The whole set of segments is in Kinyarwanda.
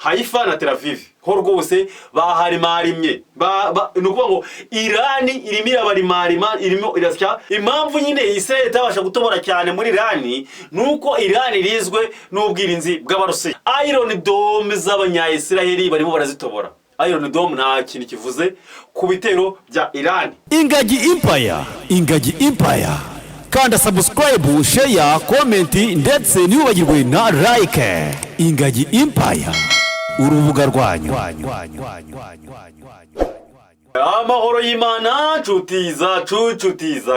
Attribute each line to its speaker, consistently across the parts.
Speaker 1: Haifa na Tel Aviv ho rwose baharimarimye nukuvuga ngo Irani irimo irabarimarima irimo irasya. Impamvu nyine Israel itabasha gutobora cyane muri Irani nuko Irani rizwe n'ubwirinzi bw'Abarusiya. Iron Dome z'Abanya-Israeli barimo barazitobora. Iron Dome nta kintu kivuze ku bitero bya Irani.
Speaker 2: Ingagi Empire kanda subscribe, share, comment ndetse ntiwibagirwe na like. Ingagi Empire, urubuga rwanyu.
Speaker 1: Amahoro y'Imana nshuti zacu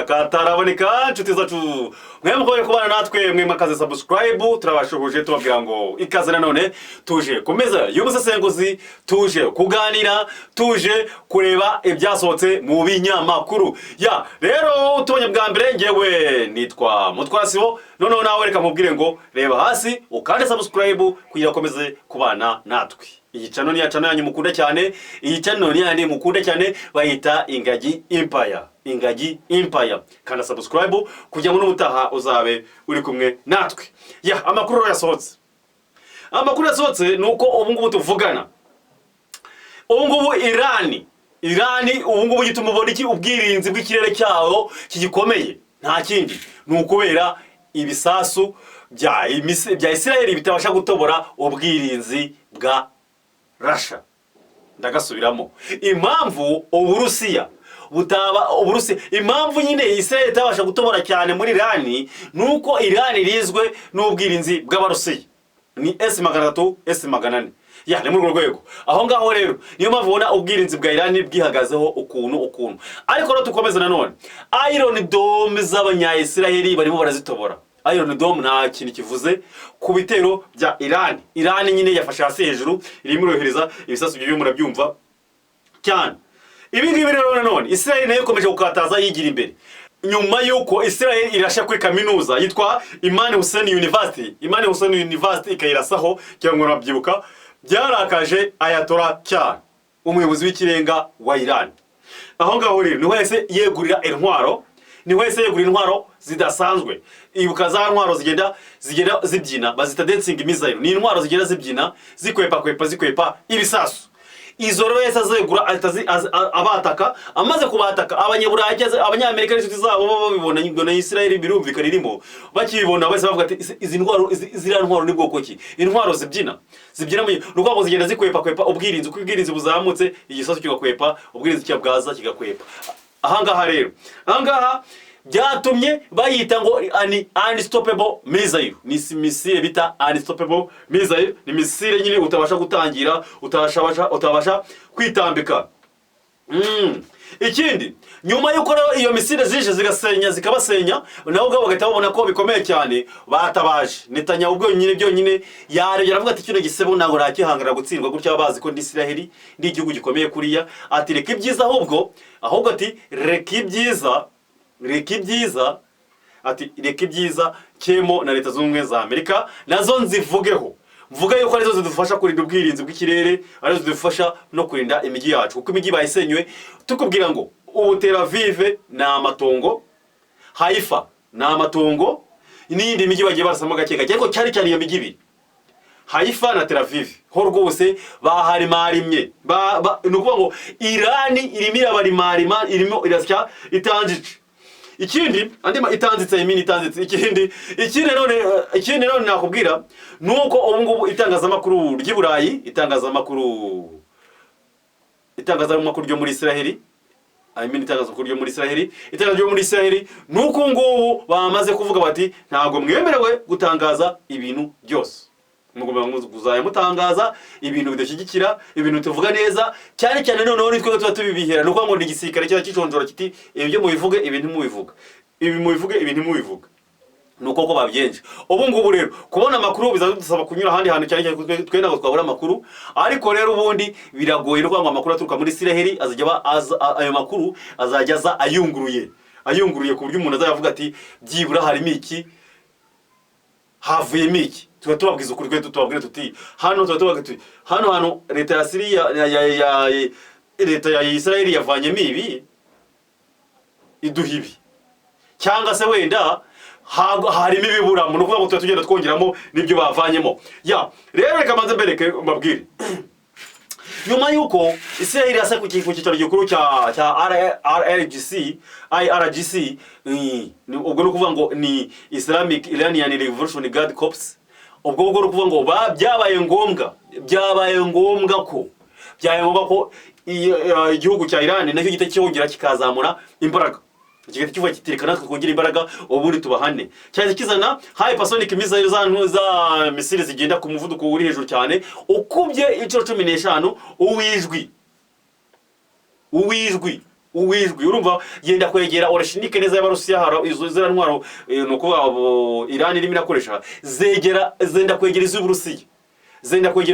Speaker 1: kataraboneka nshuti zacu mwe mukoye kubana natwe mwe makaze subscribe turabashoboje tubabwira ngo ikaze nanone tuje kumeza y'ubusesenguzi, tuje kuganira, tuje kureba ibyasohotse mu binyamakuru. Ya rero tubonye bwa mbere ngewe nitwa Mutwasibo, noneho nawe reka mubwire ngo reba hasi ukande subscribe kugira komeze kubana natwe. Iyi channel ni ya channel yanyu mukunda cyane, iyi channel ni yandi mukunda cyane bayita Ingagi Empire. Ingagi Empire. Kanda subscribe kugira ngo n'ubutaha uzabe uri kumwe natwe. Ya amakuru yasohotse. Amakuru yasohotse nuko ubu ngubu tuvugana. Ubu ngubu Irani ubu ngubu gitumubona iki ubwirinzi bw'ikirere cyawo kigikomeye. Nta kindi nukubera ibisasu bya Israel bitabasha gutobora ubwirinzi bwa Russia. Ndagasubiramo. Impamvu Uburusiya impamvu nyine Israel itabasha gutobora cyane muri Irani nuko Irani rizwe n'ubwirinzi bw'Abarusiya. Ni S300 S400. Ya ni muri rwego. Aho ngaho rero niyo mpamvu ubona ubwirinzi bwa Irani bwihagazeho ukuntu. Ariko rero tukomeza nanone. Iron Dome z'Abanya-Israeli barimo barazitobora. Iron Dome nta kintu kivuze ku bitero bya Irani. Irani nyine yafashe hasi hejuru irimo irohereza ibisasu byo murabyumva cyane. Ibi ngibi rero nanone Israel nayo ikomeje gukataza yigira imbere. Nyuma yuko Israel irasha kuri kaminuza yitwa Imam Hussein University ikayirasaho cyangwa nabyibuka byarakaje Ayatollah cyane, umuyobozi w'ikirenga wa Iran. Aho ngaho rero ni wese yegurira intwaro zidasanzwe. Ibuka za ntwaro zigenda zibyina bazita dancing missile. Ni intwaro zigenda zibyina zikwepa ibisasu. Izo rero yesa zegura abataka amaze kubataka abanyaburayi abanyamerika n'inshuti zabo babibona ngo na Israel birumvikana irimo bakibona bose bavuga ati izi ntwaro ni bwoko ki? Intwaro zibyina mu rwego zigenda zikwepa ubwirinzi buzamutse igisasu kigakwepa ubwirinzi cyabwaza kigakwepa. Ahangaha byatumye bayita ngo unstoppable missile. Ni missile bita unstoppable missile. Ni missile nyine utabasha gutangira, utabasha kwitambika. Ikindi nyuma yuko iyo missile zije zikabasenya nabo gabo bagahita babona ko bikomeye cyane, batabaje Netanyahu ubwo byonyine yarebye aravuga ati kino gisebo ntago nakihangara gutsindwa gutya, bazi ko ndi Israel ndi igihugu gikomeye kuriya, ati reka ibyiza ahubwo ati reka ibyiza kemo na Leta z'Ubumwe za Amerika nazo nzivugeho, mvuga yuko arizo zidufasha kurinda ubwirinzi bw'ikirere, arizo zidufasha no kurinda imijyi yacu kuko imijyi bayisenywe. Tukubwira ngo ubu Tel Aviv na amatongo, Haifa na amatongo, n'indi mijyi bagiye barasamo gake ariko cyari iyo mijyi ibiri, Haifa na Tel Aviv ho rwose baharimarimye. Nukuvuga ngo Irani irimo irabarimarima irimo irasya itangice. Ikindi none nakubwira nuko ubu ngubu itangazamakuru ry'Iburayi, itangazamakuru ryo muri Israel, nuko ngubu bamaze kuvuga bati ntago mwemerewe gutangaza ibintu byose. Mugomba kuzaya mutangaza ibintu bidashyigikira, ibintu tuvuga neza cyane noneho nitwe tuba tubibihera. Nuko ngo igisirikare cya kiconjora kiti ibyo mubivuge ibintu mubivuga, ibintu mubivuga. Nuko ko babyenje. Ubu ngubu rero kubona amakuru bizadusaba kunyura ahandi hantu cyane twe nago twabura amakuru, ariko rero ubundi biragoye no kwanga amakuru aturuka muri Israel ayo makuru azajya ayunguruye ku buryo umuntu azavuga ati byibura harimo iki, havuyemo iki. Tubabwiza ukuri kwe tubabwire tuti hano leta ya Syria leta ya Israel yavanyemo ibi iduhibi, cyangwa se wenda harimo ibibura mu kuvuga ngo tugenda twongeramo nibyo bavanyemo. Ya rero reka manze mbereke mbabwire nyuma yuko Israel yasa ku cyicaro gikuru cya IRGC ubwo no kuvuga ngo ni Islamic Iranian Revolution Guard Corps, ubwo no kuvuga ngo byabaye ngombwa ko igihugu cya Iran nacyo gite cyongera kikazamura imbaraga, kigite kivuga kitirekana twongera imbaraga ubundi tubahane, cyane kizana hypersonic missiles za misile zigenda ku muvuduko uri hejuru cyane ukubye inshuro 15 uwijwi urumva yenda kwegera orashinike neza y'abarusiya hara izo zira ntwaro no kuvuga Iran irimo irakoresha zenda kwegera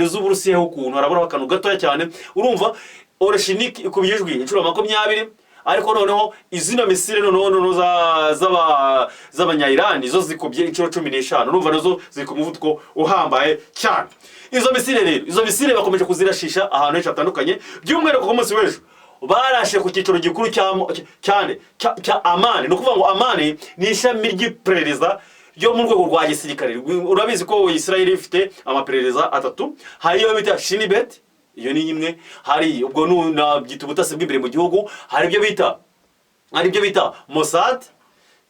Speaker 1: iz'Uburusiya ukuntu arabona akantu gatoya cyane, urumva orashinike ikubijwi inshuro 20, ariko noneho izina misile noneho z'abanya-Iran izo zikubye inshuro 15, urumva nazo zikumuvuduko uhambaye cyane. Izo misile bakomeje kuzirashisha ahantu henshi hatandukanye, by'umwihariko ku munsi w'ejo barashe ku cyicaro gikuru cya Amani. No kuvuga ngo Amani ni ishami ry'iperereza ryo mu rwego rwa gisirikare. Urabizi ko Israel ifite amaperereza 3, hari yo bita Shin Bet, iyo ni imwe, hari ubwo nabyita ubutasi bw'imbere mu gihugu, hari ibyo bita Mossad,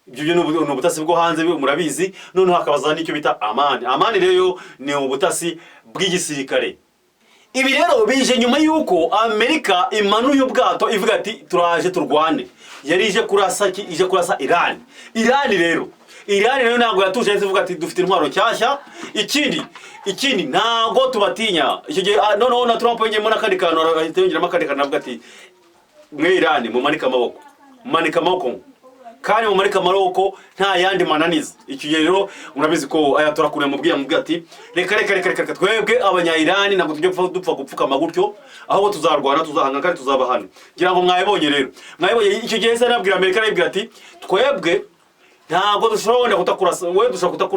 Speaker 1: ibyo ni ubutasi bwo hanze murabizi, none hakabaza n'icyo bita Amani rero ni ubutasi bw'igisirikare. Ibi rero bije nyuma yuko Amerika imanuye ubwato ivuga ati turaje turwane, yari ije kurasa Iran rero ntabwo yatuje ivuga ati dufite intwaro cyashya, ikindi ntabwo tubatinya. Icyo gihe noneho na Trump yongeyemo n'akandi kantu, yongeramo akandi kantu avuga ati mwe Iran mumanika amaboko kandi mumarika amaboko nta yandi mananiza. Icyo gihe rero murabizi ko aya turakure mubwiye ati reka twebwe abanya-Iran ntabwo tujye dupfa gupfukama gutyo, ahubwo tuzarwana, tuzahanga kandi tuzabahana. Ngira ngo mwayibonye icyo gihe se nabwira Amerika arabwira ati twebwe ntabwo dushobora kutakurasa, we dushobora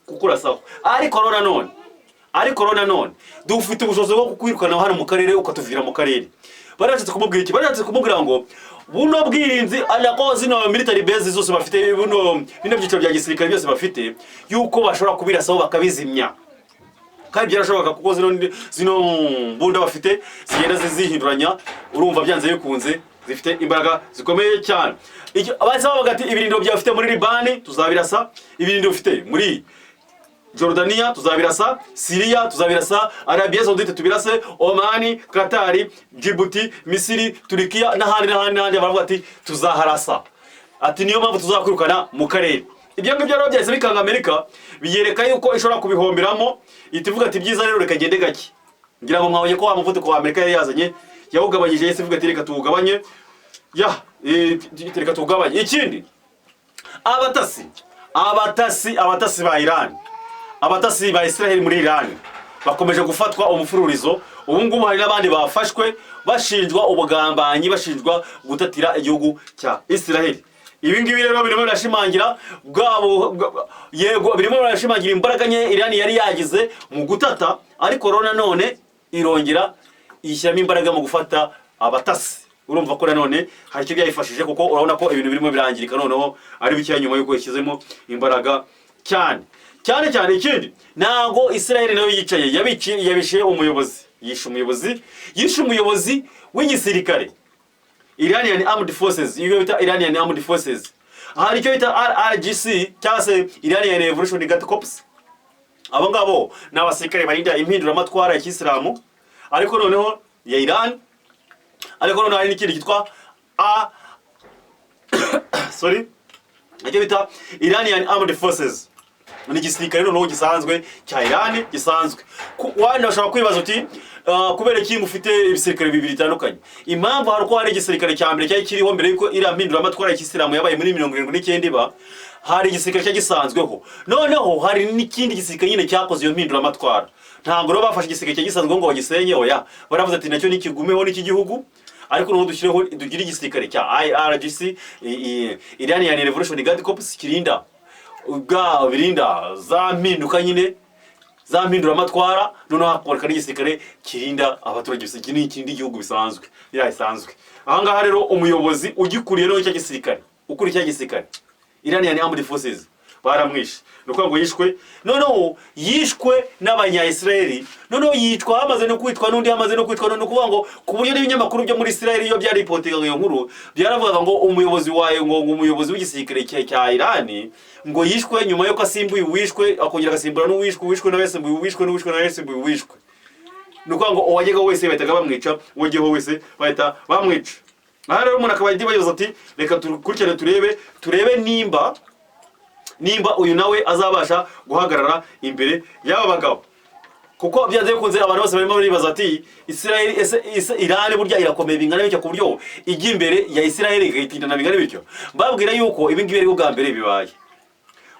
Speaker 1: kukurasaho, ariko none dufite ubushobozi bwo kukwirukana hano mu karere ukatuvira mu karere. Barashatse kumubwira ngo buno bwirinzi alako zino military bases zose bafite, bino byiciro bya gisirikare byose bafite, yuko bashobora kubirasaho bakabizimya. Kandi byarashoboka kuko zino mbunda bafite zigenda zihinduranya, urumva byanze bikunze zifite imbaraga zikomeye cyane. Abandi bavuga ati ibirindiro byafite muri Liban tuzabirasa, ibirindiro bifite muri Jordania tuzabirasa, Syria tuzabirasa, Arabia Saudite tubirase, Oman, Qatar, Djibouti, Misiri, Turkiya n'ahandi baravuga ati tuzaharasa. Ati niyo mpamvu tuzakwirukana mu karere. Ibyo ngibyo rero byahise bikanga Amerika, biyereka yuko ishobora kubihomberamo, itivuga ati byiza rero reka gende gake. Ngira ngo mwabonye ko umuvuduko wa Amerika yari yazanye yawugabanyije, yese ivuga ati reka tuwugabanye. Reka tuwugabanye. Ikindi abatasi ba Iran, abatasi ba Israel muri Iran bakomeje gufatwa umufururizo. Ubu ngubu hari n'abandi bafashwe bashinjwa ubugambanyi, bashinjwa gutatira igihugu cya Israel. Ibi ngibi rero birimo birashimangira birashimangira imbaraga nke Iran yari yagize mu gutata, ariko none irongera ishyiramo imbaraga mu gufata abatasi. Urumva ko none hari icyo byayifashije, kuko urabona ko ibintu birimo birangirika noneho ari bike nyuma yuko yashyizemo imbaraga cyane. Ikindi ntago Israel nayo yicaye, yabishe umuyobozi, yishe umuyobozi w'igisirikare Iranian Armed Forces, iyo bita Iranian Armed Forces. Hari icyo bita IRGC cyangwa se Iranian Revolution Guard Corps. Abo ngabo ni abasirikare barinda impinduramatwara ya Kisilamu, ariko noneho ya Iran, ariko noneho hari n'ikindi kitwa icyo bita Iranian Armed Forces. Ni igisirikare noneho gisanzwe cya Iran gisanzwe. Wanda bashaka kwibaza uti kubera iki mufite ibisirikare bibiri bitandukanye. Impamvu hari ko hari igisirikare cya mbere cyari kiriho mbere yuko irampindura amatwara ya Kisilamu yabaye muri 79 hari igisirikare cyagisanzweho. Noneho hari n'ikindi gisirikare nyine cyakoze iyo mpindura amatwara. Ntabwo rero bafashe igisirikare cyagisanzwe ngo bagisenye, oya, baravuze ati nacyo nikigumeho n'iki gihugu, ariko noneho dugire igisirikare cya IRGC, Iranian Revolution Guard Corps, kirinda birinda za mpinduka nyine za mpindura amatwara, noneho hakoreka n'igisirikare kirinda abaturage bise n'ikindi gihugu bisanzwe birasanzwe. Aha ngaha rero umuyobozi ugikuriye no cya gisirikare, ukuri cya gisirikare Iranian Armed Forces baramwishe. Nuko ngo yishwe, noneho yishwe n'abanya-Israeli, noneho yitwa hamaze no kwitwa n'undi hamaze no kwitwa, no kuvuga ngo ku buryo n'ibinyamakuru byo muri Israeli iyo byari ripotinga iyo nkuru byaravuga ngo umuyobozi wayo ngo umuyobozi w'igisirikare cya Irani ngo yishwe nyuma yo kasimbuye wishwe akongera agasimbura n'uwishwe n'uwishwe wishwe. Nuko ngo uwajyaga wese bahitaga bamwica, uwajyeho wese bahita bamwica. Aha rero umuntu akaba yibaza ati reka tukurikirane turebe nimba uyu nawe azabasha guhagarara imbere y'aba bagabo, kuko byanze bikunze abantu bose barimo baribaza ati Irani burya irakomeye bingana bityo ku buryo ijya imbere ya Israel igahitindana bingana bityo. Mbabwira yuko ibi ngibi ari bwa mbere bibaye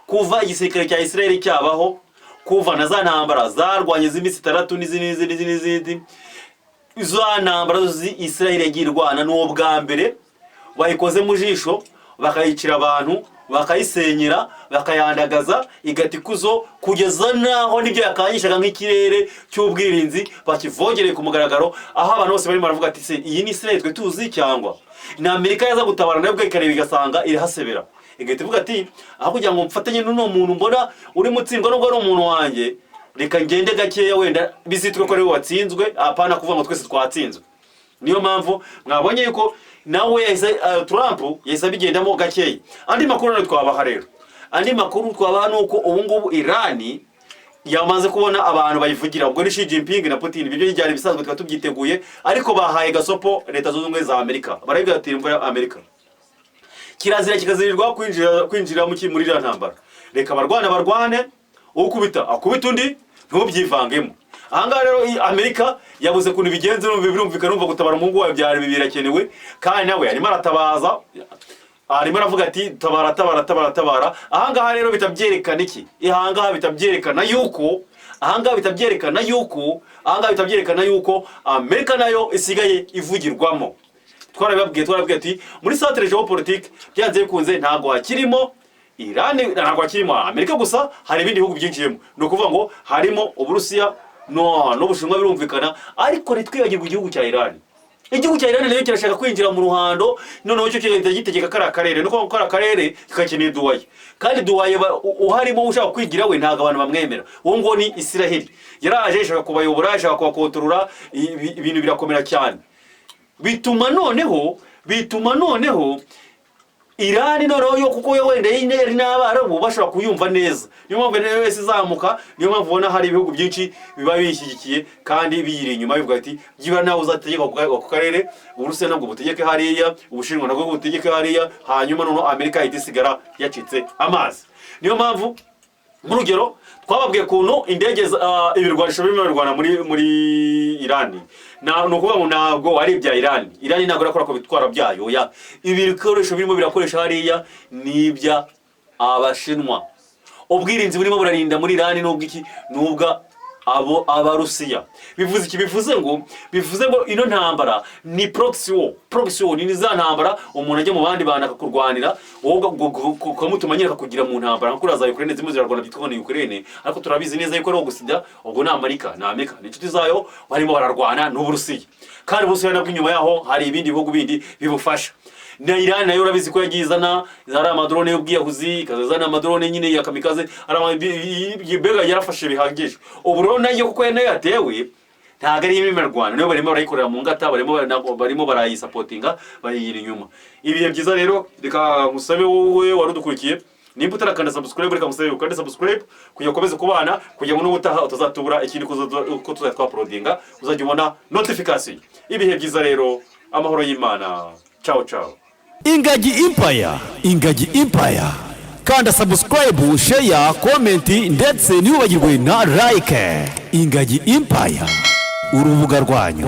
Speaker 1: kuva igisirikare cya Israel cyabaho, kuva na za ntambara zarwanye z'iminsi 3 n'izindi za ntambara Israel yagiye irwana n'uwo bwa mbere bayikoze mu jisho bakayicira abantu bakayisenyera bakayandagaza igatikuzo kugeza naho nibyo yakanyishaga nk'ikirere cy'ubwirinzi bakivogereye ku mugaragaro, aho abantu bose barimo baravuga ati se iyi ni Israel twe tuzi cyangwa na Amerika yaza gutabara nabwo ikareba igasanga irahasebera igahita ivuga ati aho kugira ngo mfatanye n'uno muntu mbona uri mutsindwa nubwo ari umuntu wanjye reka ngende gakeya wenda bizitwe ko ari we watsinzwe apana kuvuga ngo twese twatsinzwe. Niyo mpamvu mwabonye yuko nawe Trump yahise abigendamo gakeya. Andi makuru rero twabaha rero, andi makuru twabaha nuko ubu ngubu Irani yamaze kubona abantu bayivugira, ubwo ni Xi Jinping na Putin, ibyo byari bisanzwe twari tubyiteguye, ariko bahaye gasopo leta zunze ubumwe za Amerika, barabwira ati imva ya Amerika kirazira kikazirirwa kwinjira muri iriya ntambara, reka barwane ukubita akubita undi ntubyivangemo. Ahangaha rero Amerika yabuze kuntu bigenze birumvikana numva gutabara umuhungu wawe byari birakenewe, kandi nawe arimo aratabaza, arimo aravuga ati tabara. Ahangaha rero bitabyerekana iki? Ahangaha bitabyerekana yuko Amerika nayo isigaye ivugirwamo. Twarabibabwiye ati muri centre geopolitique byanze bikunze ntago hakirimo Irani, ntago hakirimo Amerika gusa, hari ibindi bihugu byinjiyemo. No kuvuga ngo harimo Uburusiya n'Ubushinwa birumvikana, ariko ritwibagirwa igihugu cya Irani. Igihugu cya Irani nayo kirashaka kwinjira mu ruhando, noneho cyo gitegeka kara karere, no kuvuga kara karere kikakeneye Dubai, kandi Dubai uharimo ushaka kwigira we ntago abantu bamwemera. Uwo ngo ni Israel yaraje ishaka kubayobora, ishaka kubakontorora, ibintu birakomera cyane. Bituma noneho Irani noneho yo kuko yo wenda yari n'Abarabu bashobora kuyumva neza. Niyo mpamvu rero wese izamuka, niyo mpamvu ubona hari ibihugu byinshi biba bishyigikiye kandi biyiri inyuma bivuga ati giba nawe uzategeka ku karere, Uburusiya nabwo butegeke hariya, Ubushinwa nabwo butegeke hariya, hanyuma noneho Amerika idisigara yacitse amazi. Niyo mpamvu nk'urugero twababwiye kuntu indege ibirwanisho birimo birwana muri Irani, no kuvuga ngo ntabwo ari ibya Irani ntabwo irakora ko bitwara byayo, ya ibikoresho birimo birakoresha hariya n'ibya Abashinwa. Ubwirinzi burimo burarinda muri Irani nubwo Abarusiya. Bivuze ngo ino ntambara ni proxy war, ni za ntambara umuntu ajya mu bandi bana akakurwanira, wowe ukamutuma nyine akakugira mu ntambara nko za Ukraine zimwe zirarwana byitwa ni Ukraine, ariko turabizi neza yuko ari gusida ubwo na Amerika n'inshuti zayo barimo bararwana n'Uburusiya, kandi Uburusiya nabwo inyuma yaho hari ibindi bihugu bindi bibufasha. Na Irani nayo urabizi ko yagizana zari amadrone y'ubwiyahuzi, ikazana amadrone nyine ya kamikaze, bega yarafashe bihagije. Ubu rero nayo kuko nayo yatewe ntago ari imirwano, nayo barimo barayikorera mu ngata, barimo barayisupportinga, bayiri inyuma. Ibihe byiza rero, reka musabe wowe warudukurikiye, nimba utarakanda subscribe reka musabe ukande subscribe kugira ukomeze kubana, kugira ngo n'ubutaha utazatubura ikindi ko tuzatwaploadinga, uzajya ubona notification. Ibihe byiza rero, amahoro y'Imana. Ciao.
Speaker 2: Ingagi Empire. Kanda subscribe, share, comment ndetse ntiwibagirwe na like. Ingagi Empire, urubuga rwanyu.